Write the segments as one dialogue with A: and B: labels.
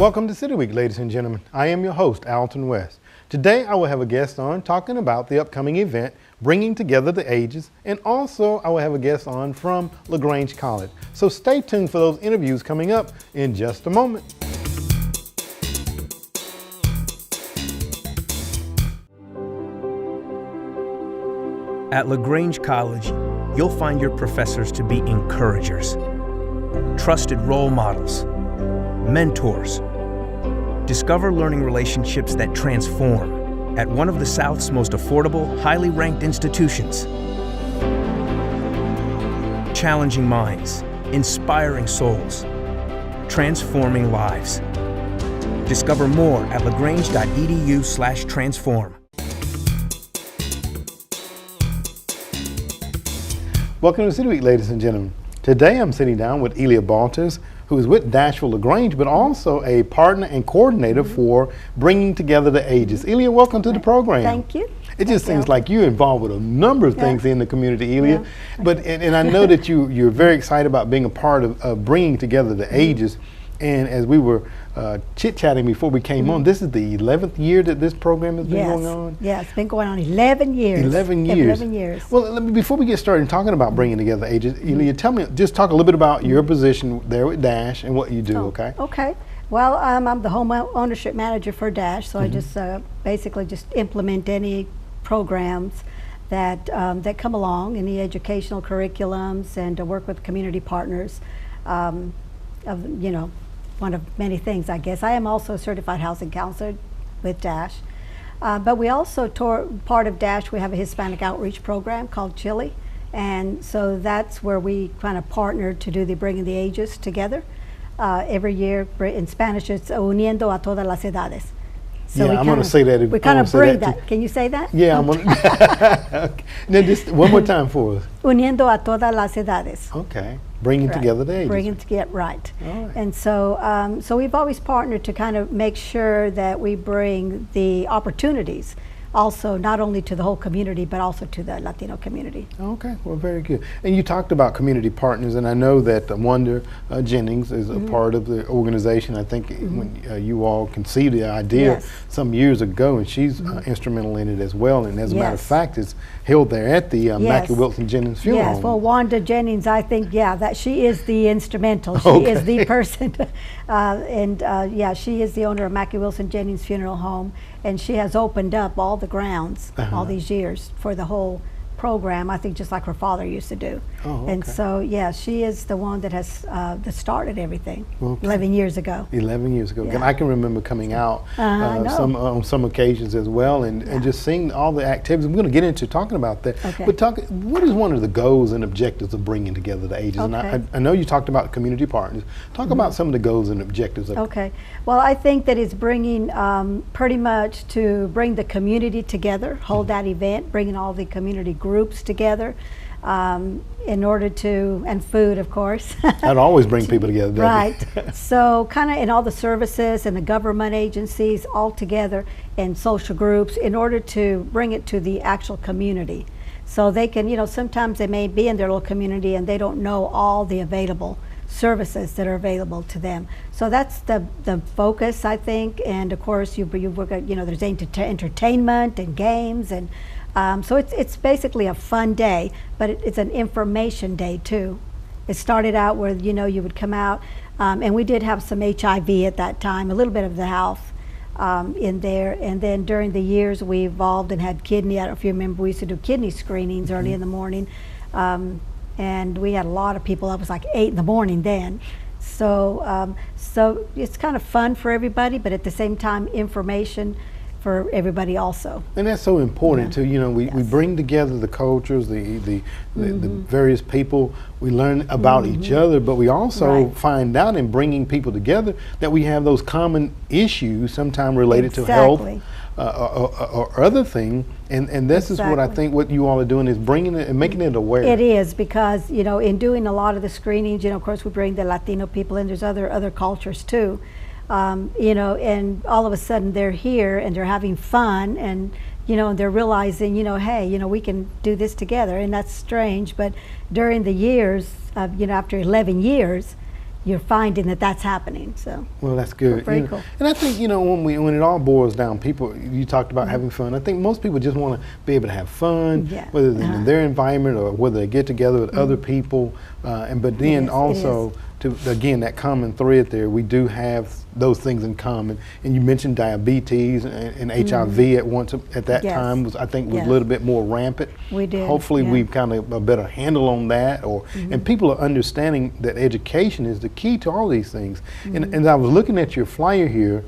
A: Welcome to City Week, ladies and gentlemen. I am your host, Alton West. Today I will have a guest on talking about the upcoming event, Bringing Together the Ages, and also I will have a guest on from LaGrange College. So stay tuned for those interviews coming up in just a moment.
B: At LaGrange College, you'll find your professors to be encouragers, trusted role models, mentors. Discover learning relationships that transform at one of the South's most affordable, highly ranked institutions. Challenging minds, inspiring souls, transforming lives. Discover more at lagrange.edu/transform.
A: Welcome to City Week, ladies and gentlemen. Today I'm sitting down with Elia Balters, who is with Dash for LaGrange, but also a partner and coordinator for Bringing Together the Ages. Elia, welcome to the program.
C: Thank you.
A: It just seems like you're involved with a number of things in the community, Elia.
C: Yeah.
A: But and I know that you're very excited about being a part of Bringing Together the Ages. And as we were chit-chatting before we came on, this is the 11th year that this program has been going on?
C: Yeah, it's been going on 11 years.
A: 11 years.
C: 11 years.
A: Well, before we get started talking about Bringing Together the Ages, Elia, just talk a little bit about your position there with Dash and what you do, okay?
C: Okay. Well, I'm the home ownership manager for Dash, so I just basically just implement any programs that that come along, any educational curriculums, and to work with community partners one of many things, I guess. I am also a certified housing counselor with Dash. But we also, part of Dash, we have a Hispanic outreach program called Chile. And so that's where we kind of partner to do the Bringing the Ages together. Every year, in Spanish, it's Uniendo a todas las edades. So
A: yeah, I'm going to say that.
C: We kind of bring that. Can you say that?
A: Yeah, I'm going to. Okay. Now, just one more time for us.
C: Uniendo a todas las edades.
A: Okay. Bringing together the ages.
C: Bringing together, right.
A: All right.
C: And so, so we've always partnered to kind of make sure that we bring the opportunities also not only to the whole community, but also to the Latino community.
A: Okay, well, very good. And you talked about community partners, and I know that Wanda Jennings is a part of the organization. I think when you all conceived the idea some years ago, and she's instrumental in it as well. And as a matter of fact, it's held there at the Mackie Wilson Jennings funeral home.
C: Yes, well, Wanda Jennings, I think, that she is the instrumental. She is the person. She is the owner of Mackie Wilson Jennings Funeral Home, and she has opened up all the grounds all these years for the whole program, I think, just like her father used to do.
A: Oh, okay.
C: And so, she is the one that has that started everything 11 years ago. 11 years ago.
A: Yeah. And I can remember coming out on some occasions as well, and just seeing all the activities. We're going to get into talking about that.
C: Okay.
A: But what is one of the goals and objectives of Bringing Together the Ages?
C: Okay.
A: And I know you talked about community partners. Talk about some of the goals and objectives.
C: Okay. Well, I think that it's bringing pretty much to bring the community together, hold that event, bringing all the community groups together in order to, and food, of course.
A: That'd always bring people together, doesn't
C: right.
A: it?
C: So kind of in all the services and the government agencies all together and social groups in order to bring it to the actual community. So they can, sometimes they may be in their little community and they don't know all the available services that are available to them. So that's the focus, I think. And of course, you work at, there's entertainment and games, and so it's basically a fun day, but it's an information day too. It started out where you would come out, and we did have some HIV at that time, a little bit of the health in there, and then during the years we evolved and had kidney. I don't know if you remember, we used to do kidney screenings early in the morning. And we had a lot of people. It was like 8 in the morning then. So so it's kind of fun for everybody, but at the same time, information for everybody also.
A: And that's so important too. We bring together the cultures, the various people. We learn about each other, but we also find out in bringing people together that we have those common issues, sometimes related to health or other thing. And this is what I think what you all are doing is bringing it and making it aware.
C: It is, because in doing a lot of the screenings, of course we bring the Latino people in. There's other cultures too. And all of a sudden they're here and they're having fun, and and they're realizing, hey, we can do this together. And that's strange, but during the years, after 11 years, you're finding that that's happening. So
A: well, that's good.
C: very cool.
A: And I think when it all boils down, people, you talked about having fun. I think most people just want to be able to have fun, whether in their environment or whether they get together with other people. But then also, again, that common thread there, we do have those things in common. And you mentioned diabetes and HIV at that time was, I think, was a little bit more rampant.
C: We did.
A: Hopefully we've kind of a better handle on that, and people are understanding that education is the key to all these things. And I was looking at your flyer here.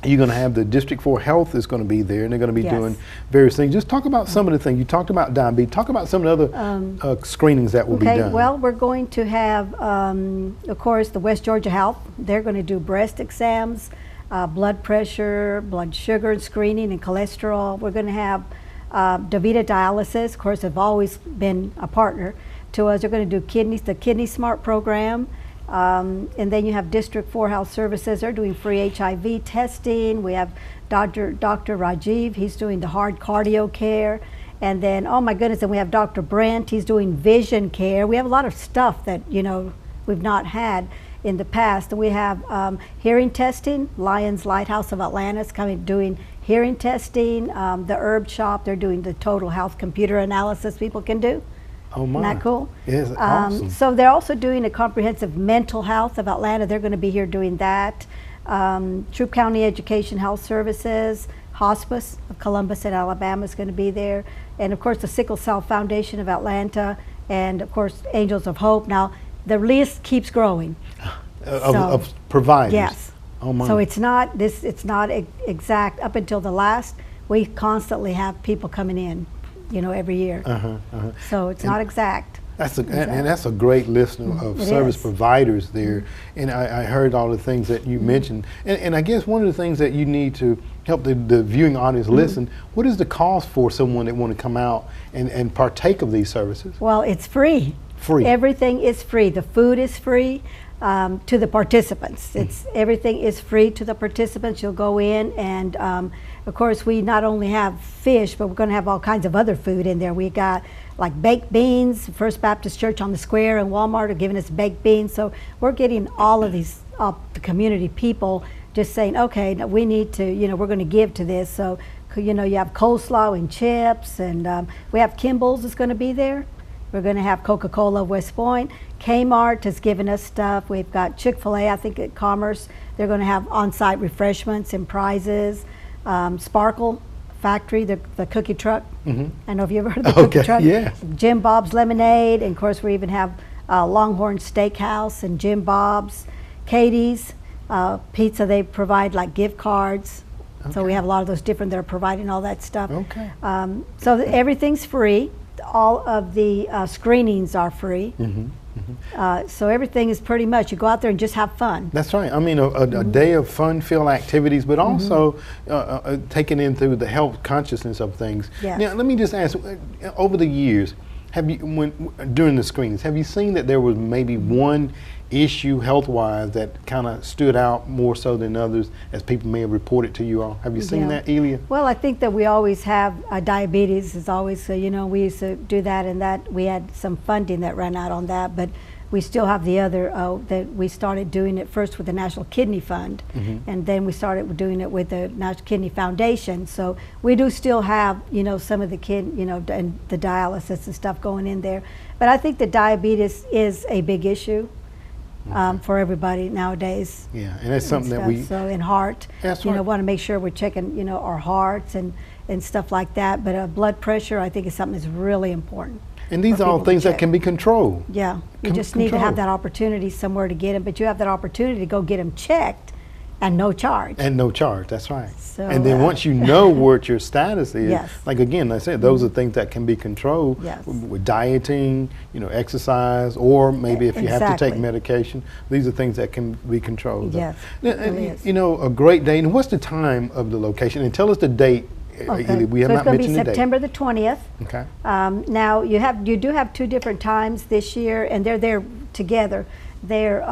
A: You're going to have the District 4 Health is going to be there, and they're going to be doing various things. Just talk about some of the things. You talked about diabetes. Talk about some of the other screenings that will be done.
C: Well, we're going to have, of course, the West Georgia Health. They're going to do breast exams, blood pressure, blood sugar screening, and cholesterol. We're going to have DaVita Dialysis. Of course, they've always been a partner to us. They're going to do the Kidney Smart program. And then you have District 4 Health Services. They're doing free HIV testing. We have Dr. Rajiv. He's doing the hard cardio care. And then, oh my goodness, and we have Dr. Brent. He's doing vision care. We have a lot of stuff that, we've not had in the past. And we have hearing testing. Lions Lighthouse of Atlanta is doing hearing testing. The Herb Shop, they're doing the total health computer analysis people can do.
A: Oh my.
C: Isn't that cool?
A: Yes, awesome.
C: So they're also doing a comprehensive mental health of Atlanta. They're going to be here doing that. Troup County Education Health Services, Hospice of Columbus and Alabama is going to be there. And of course the Sickle Cell Foundation of Atlanta, and of course Angels of Hope. Now the list keeps growing.
A: Of providers?
C: Yes.
A: Oh my.
C: So it's not exact up until the last. We constantly have people coming in, every year. So it's not exact.
A: And that's a great list of service providers there. And I heard all the things that you mentioned. And I guess one of the things that you need to help the viewing audience listen, what is the cost for someone that want to come out and partake of these services?
C: Well, it's free.
A: Free.
C: Everything is free. The food is free to the participants. Everything is free to the participants. You'll go in and of course, we not only have fish, but we're going to have all kinds of other food in there. We got like baked beans. First Baptist Church on the Square and Walmart are giving us baked beans. So we're getting all of these the community people just saying, okay, now we need to, we're going to give to this. So, you have coleslaw and chips, and we have Kimball's is going to be there. We're going to have Coca-Cola of West Point. Kmart has given us stuff. We've got Chick-fil-A, I think at Commerce. They're going to have on-site refreshments and prizes. Sparkle Factory, the cookie truck. I don't know if you've ever heard of the cookie truck.
A: Yeah.
C: Jim Bob's Lemonade, and of course we even have Longhorn Steakhouse and Jim Bob's. Katie's Pizza, they provide like gift cards. So we have a lot of those different, they're providing all that stuff. So everything's free. All of the screenings are free. So everything is pretty much, you go out there and just have fun.
A: That's right. I mean, a day of fun-filled activities, but also taking into the health consciousness of things. Now, let me just ask, over the years, during the screenings, have you seen that there was maybe one issue health-wise that kind of stood out more so than others, as people may have reported to you all? Have you seen that, Elia?
C: Well, I think that we always have diabetes is always, we used to do that, and that we had some funding that ran out on that, but we still have the other, that we started doing it first with the National Kidney Fund, and then we started doing it with the National Kidney Foundation. So we do still have, some of the and the dialysis and stuff going in there. But I think that diabetes is a big issue. For everybody nowadays.
A: Yeah, and that's something that we...
C: So in heart,
A: want
C: to make sure we're checking, our hearts and stuff like that. But blood pressure, I think, is something that's really important.
A: And these are all things that can be controlled.
C: Yeah, you just need to have that opportunity somewhere to get them, but you have that opportunity to go get them checked and no charge. And no charge, that's right. So, and then once you know what your status is, like again, I said, those are things that can be controlled with dieting, exercise, or maybe if you have to take medication. These are things that can be controlled. Yes, a great day. And what's the time of the location? And tell us the date. We have not mentioned the date. So it's going to be September the 20th. Okay. Now you do have two different times this year, and they're there together. They're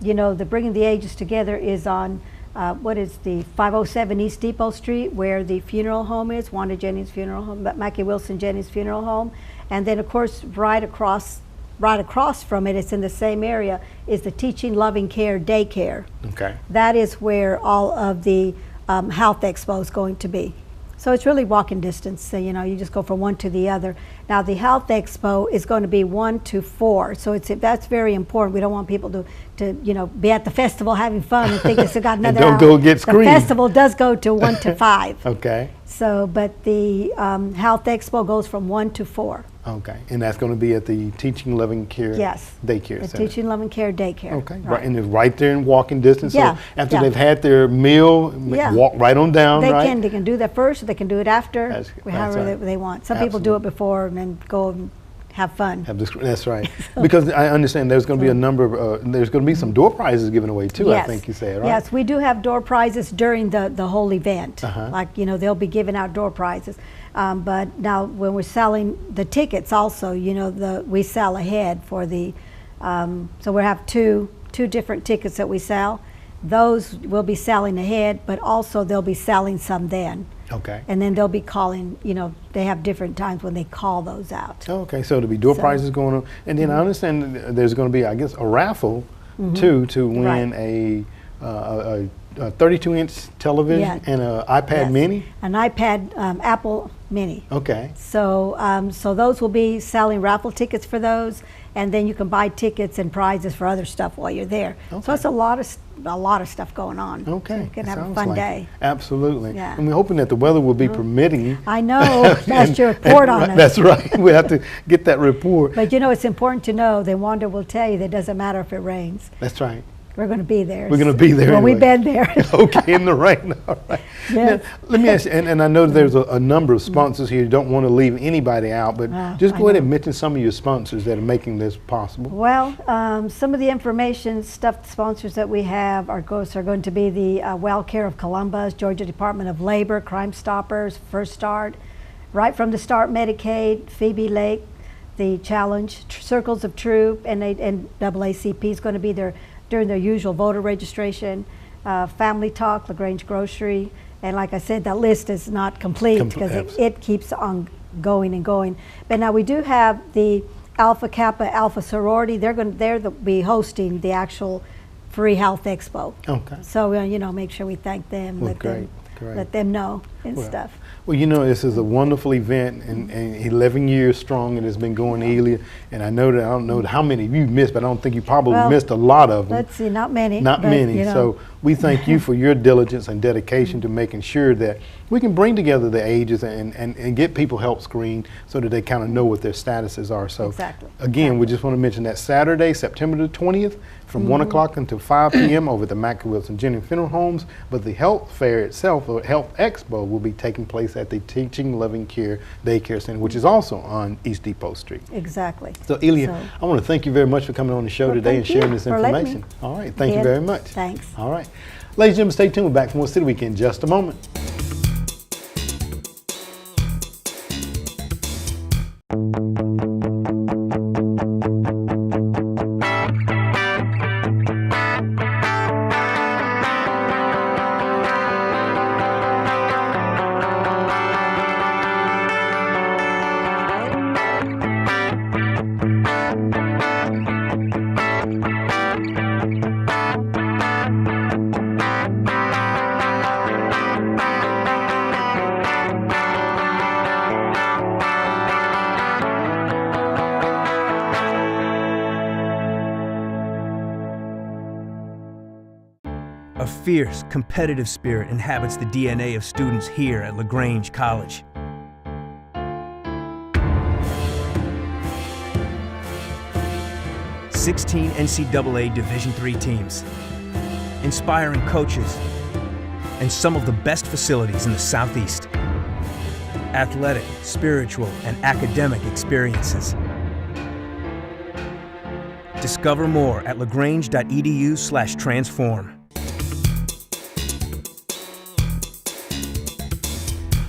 C: the Bringing the Ages Together is on what is the 507 East Depot Street, where the funeral home is, Wanda Jennings Funeral Home, Mackie Wilson Jennings Funeral Home, and then of course right across right across from it, it's in the same area, is the Teaching Loving Care Daycare.
A: Okay.
C: That is where all of the Health Expo is going to be. So it's really walking distance, so, you know, you just go from one to the other. Now the Health Expo is going to be 1 to 4, so that's very important. We don't want people to you know, be at the festival having fun and think it's got another
A: And don't
C: hour.
A: go get screamed.
C: The festival does go to 1 to 5.
A: Okay.
C: So, but the Health Expo goes from 1 to 4.
A: Okay, and that's going to be at the Teaching Loving Care
C: Yes.
A: Daycare
C: The
A: Center.
C: Teaching Loving Care Daycare.
A: Okay, right, and it's right there in walking distance.
C: Yeah,
A: So after
C: yeah.
A: they've had their meal,
C: Yeah.
A: walk right on down,
C: They
A: right?
C: can do that first, or they can do it after,
A: That's
C: however
A: right.
C: they want. Some people do it
A: Absolutely.
C: before and then go and have fun.
A: That's right. Because I understand there's going to be a number of, there's going to be some door prizes given away too, I think you said, right?
C: Yes, we do have door prizes during the whole event.
A: Uh-huh.
C: Like, you know, they'll be giving out door prizes. But now when we're selling the tickets also, you know, we sell ahead for the, so we have two different tickets that we sell. Those will be selling ahead, but also they'll be selling some then.
A: Okay.
C: And then they'll be calling, you know, they have different times when they call those out.
A: Okay, so there'll be door
C: So-
A: prizes going on. And then I understand that there's going to be, I guess, a raffle too to win a 32-inch television
C: Yeah.
A: and an iPad
C: Yes.
A: mini.
C: An iPad Apple Mini.
A: Okay.
C: So, so those will be selling raffle tickets for those, and then you can buy tickets and prizes for other stuff while you're there.
A: Okay.
C: So it's a lot of stuff going on.
A: Okay.
C: So you can have a
A: Sounds
C: fun
A: like
C: day.
A: it. Absolutely.
C: Yeah.
A: And we're hoping that the weather will be permitting.
C: I know. That's your report on it.
A: That's right. We have to get that report.
C: But you know, it's important to know that Wanda will tell you that it doesn't matter if it rains.
A: That's right.
C: We're going to be there.
A: We're going to be there
C: Well, we've
A: anyway.
C: been there.
A: Okay, in the rain. All right.
C: Yes.
A: Now, let me ask you, and I know there's a number of sponsors here. You don't want to leave anybody out, but just
C: I
A: go ahead
C: know.
A: and mention some of your sponsors that are making this possible.
C: Well, some of the information stuff, sponsors that we have are going to be the Well Care of Columbus, Georgia Department of Labor, Crime Stoppers, First Start, Right from the Start Medicaid, Phoebe Lake, the Challenge, Circles of Truth, and NAACP is going to be there during their usual voter registration, Family Talk, LaGrange Grocery, and like I said, that list is not complete because it keeps on going and going. But now we do have the Alpha Kappa Alpha Sorority. They'll be hosting the actual free Health Expo.
A: Okay.
C: So you know, make sure we thank them,
A: Well, great.
C: let them know and
A: Well,
C: stuff.
A: Well, you know, this is a wonderful event, and 11 years strong, and it's been going earlier. And I know that I don't know how many of you missed, but I don't think you probably
C: Well,
A: missed a lot of them.
C: Let's see, not many.
A: Not
C: but,
A: many.
C: you know.
A: So we thank you for your diligence and dedication to making sure that we can bring together the ages and get people help screen so that they kind of know what their statuses are. So
C: Exactly.
A: again, we just want to mention that Saturday, September the 20th, from 1 o'clock until 5 p.m. over at the Mack Wilson Jennings Funeral Homes. But the health fair itself, or Health Expo, will be taking place at the Teaching Loving Care Daycare Center, which is also on East Depot Street.
C: Exactly.
A: So, Elia,
C: So-
A: I want to thank you very much for coming on the show
C: Well,
A: today and
C: thank you
A: sharing this
C: for letting me.
A: information. All right, thank you
C: Ed,
A: very much.
C: thanks.
A: All right. Ladies and gentlemen, stay tuned. We're back for more City Week in just a moment.
B: A fierce, competitive spirit inhabits the DNA of students here at LaGrange College. "16 NCAA Division III teams, inspiring coaches, and some of the best facilities in the Southeast. Athletic, spiritual, and academic experiences. Discover more at lagrange.edu/transform.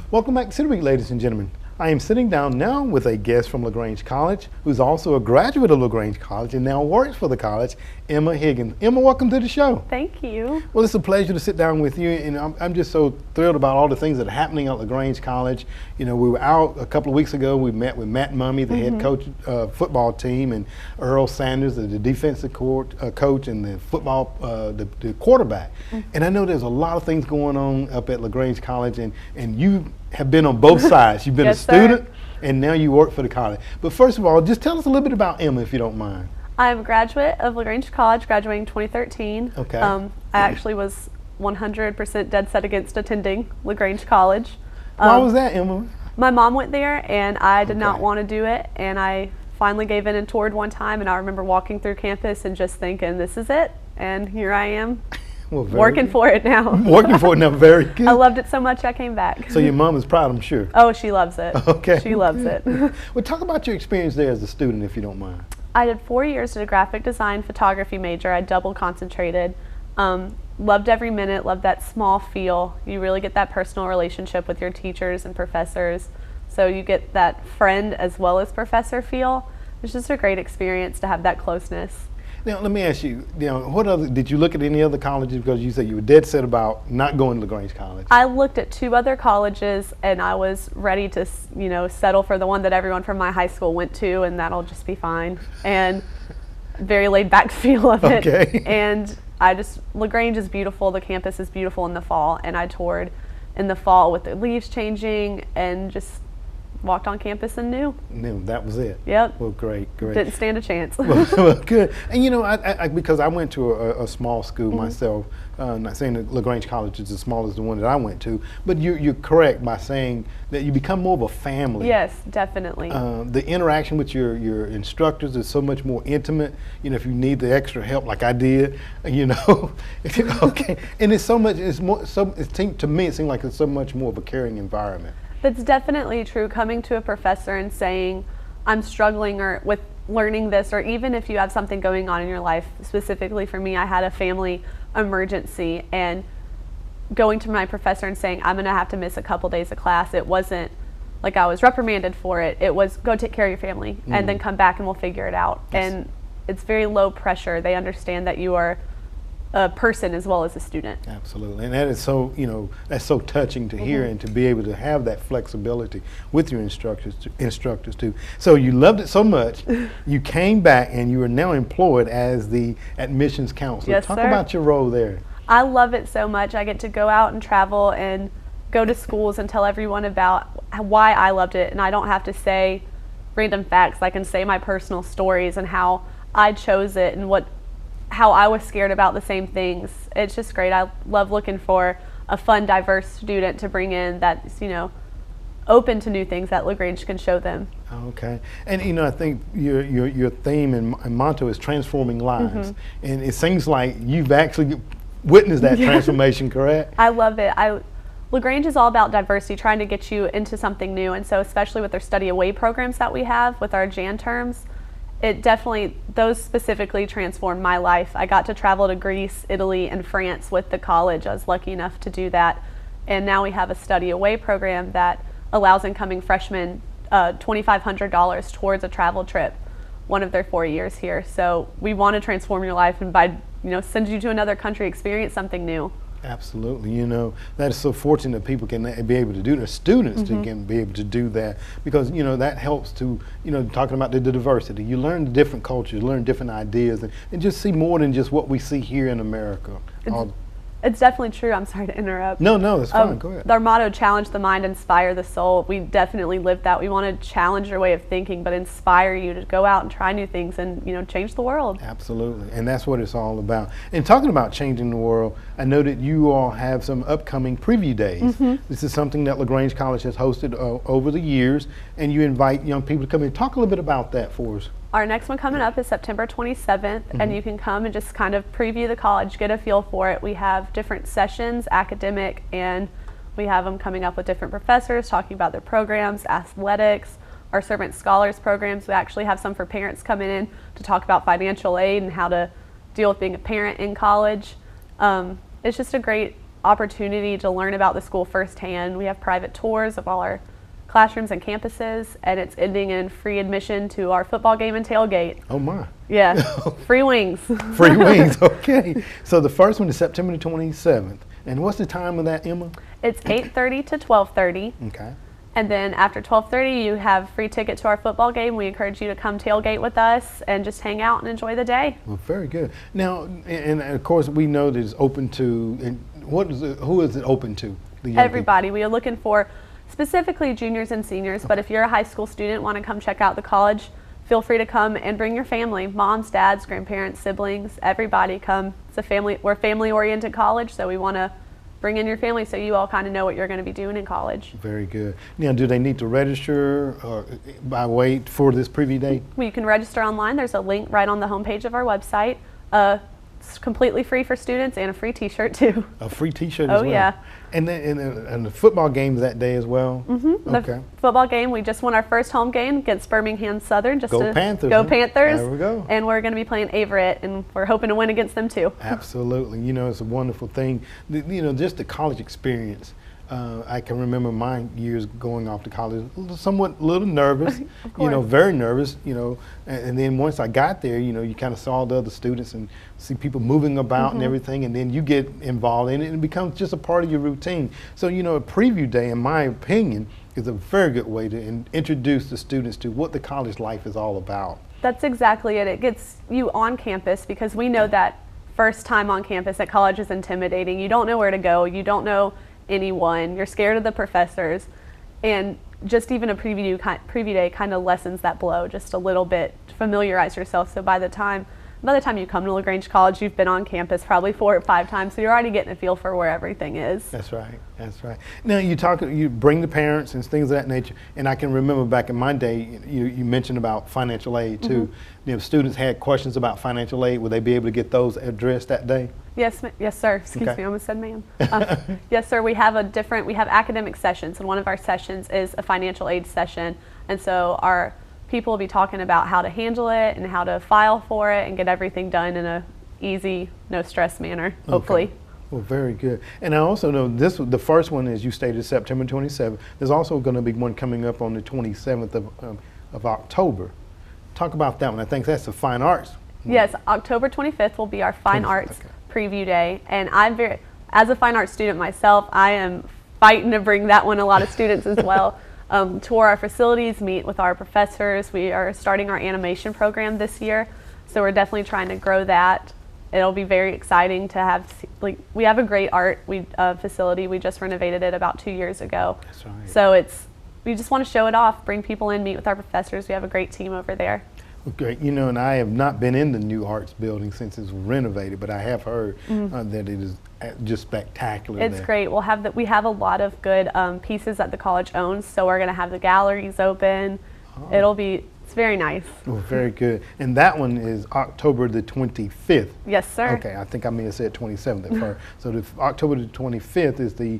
A: Welcome back to City Week, ladies and gentlemen. I am sitting down now with a guest from LaGrange College, who's also a graduate of LaGrange College and now works for the college, Emma Higgins. Emma, welcome to the show.
D: Thank you.
A: Well, it's a pleasure to sit down with you, and I'm just so thrilled about all the things that are happening at LaGrange College. You know, we were out a couple of weeks ago. We met with Matt Mumme, the head coach football team, and Earl Sanders, the defensive coach, and the football the quarterback. And I know there's a lot of things going on up at LaGrange College, and you have been on both sides. You've been
D: Yes,
A: a student,
D: sir.
A: and now you work for the college. But first of all, just tell us a little bit about Emma, if you don't mind.
D: I'm a graduate of LaGrange College, graduating 2013.
A: Okay.
D: I actually was 100% dead set against attending LaGrange College.
A: Why was that, Emma?
D: My mom went there, and I did not
A: Okay.
D: want to do it, and I finally gave in and toured one time, and I remember walking through campus and just thinking, this is it, and here I am,
A: Well, very
D: working
A: good.
D: for it now.
A: Working for it now, very good.
D: I loved it so much I came back.
A: So your mom is proud, I'm sure.
D: Oh, she loves it.
A: Okay.
D: She loves it.
A: Well, talk about your experience there as a student, if you don't mind.
D: I did 4 years at a graphic design photography major. I double concentrated. Loved every minute, loved that small feel. You really get that personal relationship with your teachers and professors. So you get that friend as well as professor feel. It's just a great experience to have that closeness.
A: Now, let me ask you, what other, did you look at any other colleges? Because you said you were dead set about not going to LaGrange College.
D: I looked at 2 other colleges, and I was ready to, settle for the one that everyone from my high school went to, and that'll just be fine. And very laid back feel of it.
A: Okay.
D: And LaGrange is beautiful. The campus is beautiful in the fall, and I toured in the fall with the leaves changing and just walked on campus and knew.
A: That was it.
D: Yep.
A: Well, great.
D: Didn't stand a chance.
A: Well, good. And I because I went to a small school myself, not saying that LaGrange College is as small as the one that I went to, but you're correct by saying that you become more of a family.
D: Yes, definitely.
A: The interaction with your instructors is so much more intimate. If you need the extra help, like I did, okay. And it's so much. To me, it seems like it's so much more of a caring environment.
D: That's definitely true. Coming to a professor and saying, I'm struggling with learning this, or even if you have something going on in your life, specifically for me, I had a family emergency, and going to my professor and saying, I'm going to have to miss a couple days of class. It wasn't like I was reprimanded for it. It was, go take care of your family and then come back and we'll figure it out.
A: Yes.
D: And it's very low pressure. They understand that you are a person as well as a student.
A: Absolutely, and that is so that's so touching to hear, and to be able to have that flexibility with your instructors too. So you loved it so much, you came back and you are now employed as the admissions counselor.
D: Yes,
A: Talk
D: sir.
A: about your role there.
D: I love it so much. I get to go out and travel and go to schools and tell everyone about why I loved it, and I don't have to say random facts. I can say my personal stories and how I chose it and how I was scared about the same things. It's just great. I love looking for a fun, diverse student to bring in that's, open to new things that LaGrange can show them.
A: Okay, and I think your theme and motto is transforming lives, and it seems like you've actually witnessed that transformation, correct?
D: I love it. LaGrange is all about diversity, trying to get you into something new, and so especially with our study away programs that we have with our Jan terms, those specifically transformed my life. I got to travel to Greece, Italy, and France with the college. I was lucky enough to do that. And now we have a study away program that allows incoming freshmen $2,500 towards a travel trip, one of their 4 years here. So we want to transform your life and send you to another country, experience something new.
A: Absolutely, that is so fortunate that people can be able to do that, students can be able to do that, because that helps to, talking about the diversity. You learn the different cultures, you learn different ideas, and just see more than just what we see here in America.
D: It's definitely true. I'm sorry to interrupt.
A: No, it's fine. Go ahead.
D: Our motto, challenge the mind, inspire the soul. We definitely live that. We want to challenge your way of thinking, but inspire you to go out and try new things and, change the world.
A: Absolutely, and that's what it's all about. And talking about changing the world, I know that you all have some upcoming preview days. This is something that LaGrange College has hosted over the years, and you invite young people to come in. Talk a little bit about that for us.
D: Our next one coming up is September 27th, and you can come and just kind of preview the college, get a feel for it. We have different sessions, academic, and we have them coming up with different professors talking about their programs, athletics, our Servant Scholars programs. We actually have some for parents coming in to talk about financial aid and how to deal with being a parent in college. It's just a great opportunity to learn about the school firsthand. We have private tours of all our classrooms and campuses, and it's ending in free admission to our football game and tailgate.
A: Oh my.
D: Yeah, free wings.
A: Free wings, okay. So the first one is September the 27th. And what's the time of that, Emma?
D: It's 8:30 to 12:30.
A: Okay.
D: And then after 12:30, you have free ticket to our football game. We encourage you to come tailgate with us and just hang out and enjoy the day.
A: Well, very good. Now, and of course, we know that it's open to, and who is it open to? The young
D: Everybody. We are looking for specifically juniors and seniors, but if you're a high school student, want to come check out the college, feel free to come and bring your family, moms, dads, grandparents, siblings, everybody come. It's a family, we're a family-oriented college, so we want to bring in your family so you all kind of know what you're going to be doing in college.
A: Very good. Now, do they need to register by way for this preview day?
D: Well, you can register online. There's a link right on the homepage of our website. It's completely free for students and a free t-shirt too.
A: A free t-shirt as well?
D: Oh yeah.
A: And then and the football games that day as well?
D: Mm-hmm.
A: Okay.
D: The football game, we just won our first home game against Birmingham Southern.
A: Go Panthers.
D: Go
A: huh?
D: Panthers.
A: There we go.
D: And we're going to be playing Averett, and we're hoping to win against them too.
A: Absolutely. You know, it's a wonderful thing. You know, just the college experience. I can remember my years going off to college, somewhat a little nervous, you know, very nervous, you know, and then once I got there, you know, you kind of saw the other students and see people moving about and everything, and then you get involved in it and it becomes just a part of your routine. So, you know, a preview day, in my opinion, is a very good way to introduce the students to what the college life is all about.
D: That's exactly it. It gets you on campus, because we know that first time on campus at college is intimidating. You don't know where to go. You don't know anyone. You're scared of the professors, and just even a preview day kind of lessens that blow just a little bit to familiarize yourself. So by the time you come to LaGrange College, you've been on campus probably 4 or 5 times, so you're already getting a feel for where everything is.
A: That's right. That's right. Now you bring the parents and things of that nature, and I can remember back in my day, you mentioned about financial aid too. You know, if students had questions about financial aid, would they be able to get those addressed that day?
D: Yes, yes, sir. Excuse me, I almost said ma'am. Yes, sir. We have academic sessions, and one of our sessions is a financial aid session, and so our people will be talking about how to handle it and how to file for it and get everything done in a easy, no stress manner, hopefully.
A: Okay. Well, very good. And I also know the first one, as you stated, September 27th. There's also going to be one coming up on the 27th of October. Talk about that one. I think that's the fine arts.
D: Yes, October 25th will be our fine arts preview day, and as a fine arts student myself, I am fighting to bring that one, a lot of students as well. Tour our facilities, meet with our professors. We are starting our animation program this year, so we're definitely trying to grow that. It'll be very exciting to have, we have a great art facility. We just renovated it about 2 years ago.
A: That's right.
D: So we just want to show it off, bring people in, meet with our professors. We have a great team over there.
A: Well, great. You know, and I have not been in the new arts building since it's renovated, but I have heard that it is just spectacular.
D: It's great. We have a lot of good pieces that the college owns, so we're going to have the galleries open. It's very nice.
A: Well, very good. And that one is October the 25th.
D: Yes, sir.
A: Okay, I think I may have said 27th at first. So October the 25th is the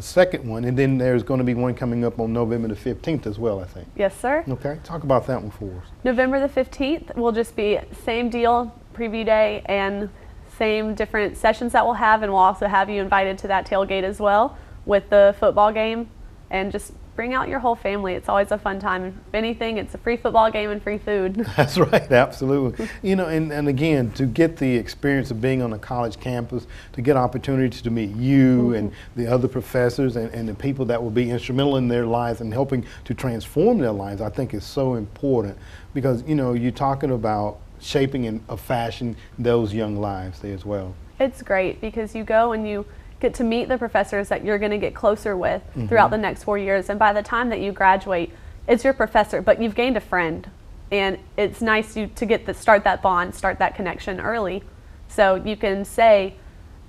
A: second one, and then there's going to be one coming up on November the 15th as well, I think.
D: Yes, sir.
A: Okay, talk about that one for us.
D: November the 15th will just be same deal, preview day, and same different sessions that we'll have, and we'll also have you invited to that tailgate as well with the football game, and just bring out your whole family. It's always a fun time. If anything, it's a free football game and free food.
A: That's right, absolutely. You know, and again, to get the experience of being on a college campus, to get opportunities to meet you and the other professors and the people that will be instrumental in their lives and helping to transform their lives, I think is so important, because, you know, you're talking about shaping and fashion those young lives there as well.
D: It's great because you go and you get to meet the professors that you're going to get closer with throughout the next 4 years, and by the time that you graduate, it's your professor, but you've gained a friend, and it's nice to start that bond, start that connection early, so you can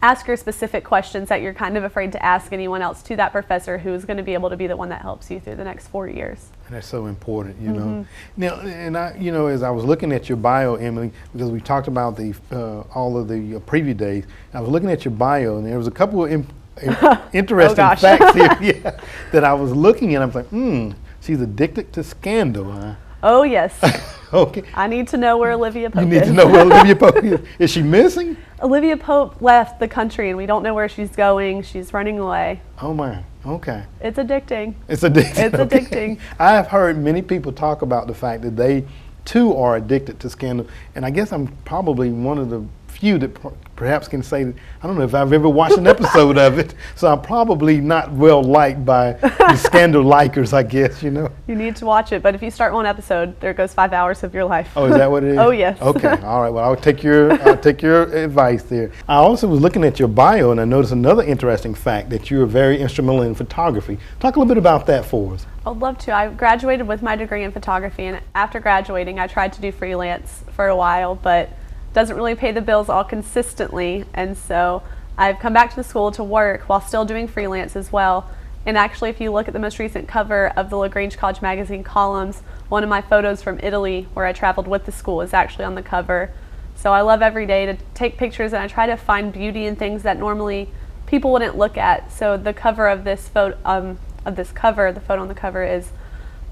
D: ask your specific questions that you're kind of afraid to ask anyone else to that professor who is going to be able to be the one that helps you through the next 4 years.
A: And that's so important, you know. Now, and you know, as I was looking at your bio, Emily, because we talked about all of the preview days, I was looking at your bio, and there was a couple of interesting facts here that I was looking at. I was like, she's addicted to scandal, huh?
D: Oh, yes.
A: Okay.
D: I need to know where Olivia Pope
A: You need
D: is.
A: to know where Olivia Pope is. Is she missing?
D: Olivia Pope left the country and we don't know where she's going. She's running away.
A: Oh my. Okay.
D: It's addicting.
A: It's addicting.
D: It's
A: Okay.
D: addicting.
A: I have heard many people talk about the fact that they too are addicted to scandal, and I guess I'm probably one of the few that perhaps can say that I don't know if I've ever watched an episode of it, so I'm probably not well liked by the scandal likers, I guess, you know.
D: You need to watch it, but if you start one episode, there goes 5 hours of your life.
A: Oh, is that what it is?
D: Oh, yes.
A: Okay, all right. Well, I'll take your advice there. I also was looking at your bio, and I noticed another interesting fact that you are very instrumental in photography. Talk a little bit about that for us.
D: I'd love to. I graduated with my degree in photography, and after graduating, I tried to do freelance for a while, but doesn't really pay the bills all consistently, and so I've come back to the school to work while still doing freelance as well. And actually, if you look at the most recent cover of the LaGrange College Magazine columns, one of my photos from Italy, where I traveled with the school, is actually on the cover. So I love every day to take pictures, and I try to find beauty in things that normally people wouldn't look at. So the cover of this photo, the photo on the cover is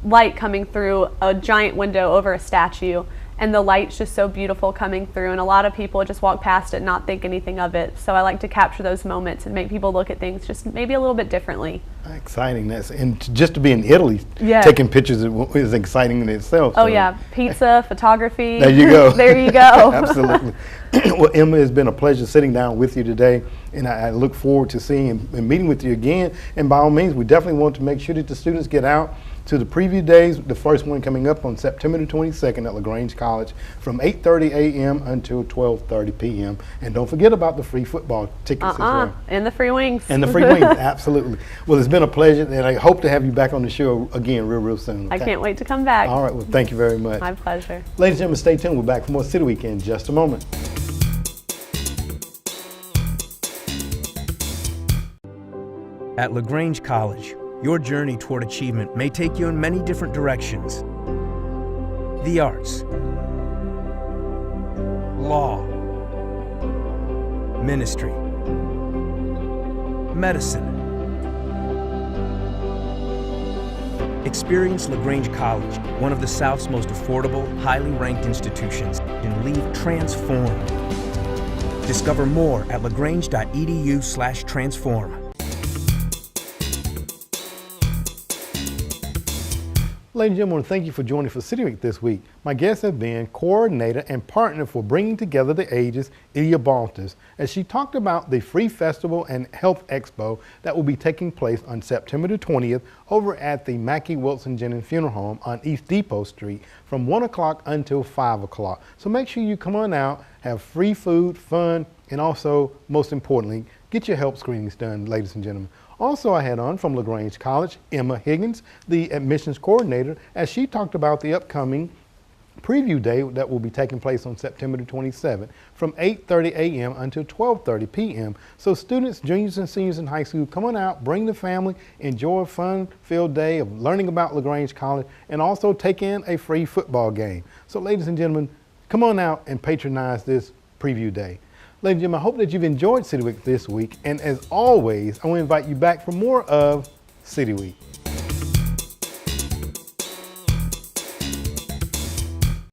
D: light coming through a giant window over a statue, and the light's just so beautiful coming through, and a lot of people just walk past it and not think anything of it. So I like to capture those moments and make people look at things just maybe a little bit differently.
A: Exciting. And just to be in Italy,
D: Yeah.
A: taking pictures is exciting in itself.
D: Oh
A: so.
D: yeah, pizza, photography.
A: There you go.
D: There you go.
A: Absolutely. Well, Emma, it's been a pleasure sitting down with you today, and I look forward to seeing and meeting with you again. And by all means, we definitely want to make sure that the students get out to the preview days, the first one coming up on September the 22nd at LaGrange College from 8:30 a.m. until 12:30 p.m. And don't forget about the free football tickets as well.
D: And the free wings.
A: And the free wings, absolutely. Well, it's been a pleasure, and I hope to have you back on the show again real soon.
D: I
A: Okay?
D: can't wait to come back.
A: All right, well, thank you very much.
D: My pleasure.
A: Ladies and gentlemen, stay tuned. We're back for more City Week in just a moment.
B: At LaGrange College, your journey toward achievement may take you in many different directions. The arts, law, ministry, medicine. Experience LaGrange College, one of the South's most affordable, highly ranked institutions, and leave transformed. Discover more at lagrange.edu/transform.
A: Ladies and gentlemen, thank you for joining for City Week this week. My guests have been coordinator and partner for bringing together the ages, Ilia Baltas, as she talked about the Free Festival and Health Expo that will be taking place on September the 20th over at the Mackey Wilson Jennings Funeral Home on East Depot Street from 1 o'clock until 5 o'clock. So make sure you come on out, have free food, fun, and also, most importantly, get your health screenings done, ladies and gentlemen. Also, I had on from LaGrange College, Emma Higgins, the admissions coordinator, as she talked about the upcoming preview day that will be taking place on September the 27th from 8:30 a.m. until 12:30 p.m. So students, juniors and seniors in high school, come on out, bring the family, enjoy a fun-filled day of learning about LaGrange College, and also take in a free football game. So ladies and gentlemen, come on out and patronize this preview day. Ladies and gentlemen, I hope that you've enjoyed City Week this week, and as always, I want to invite you back for more of City Week.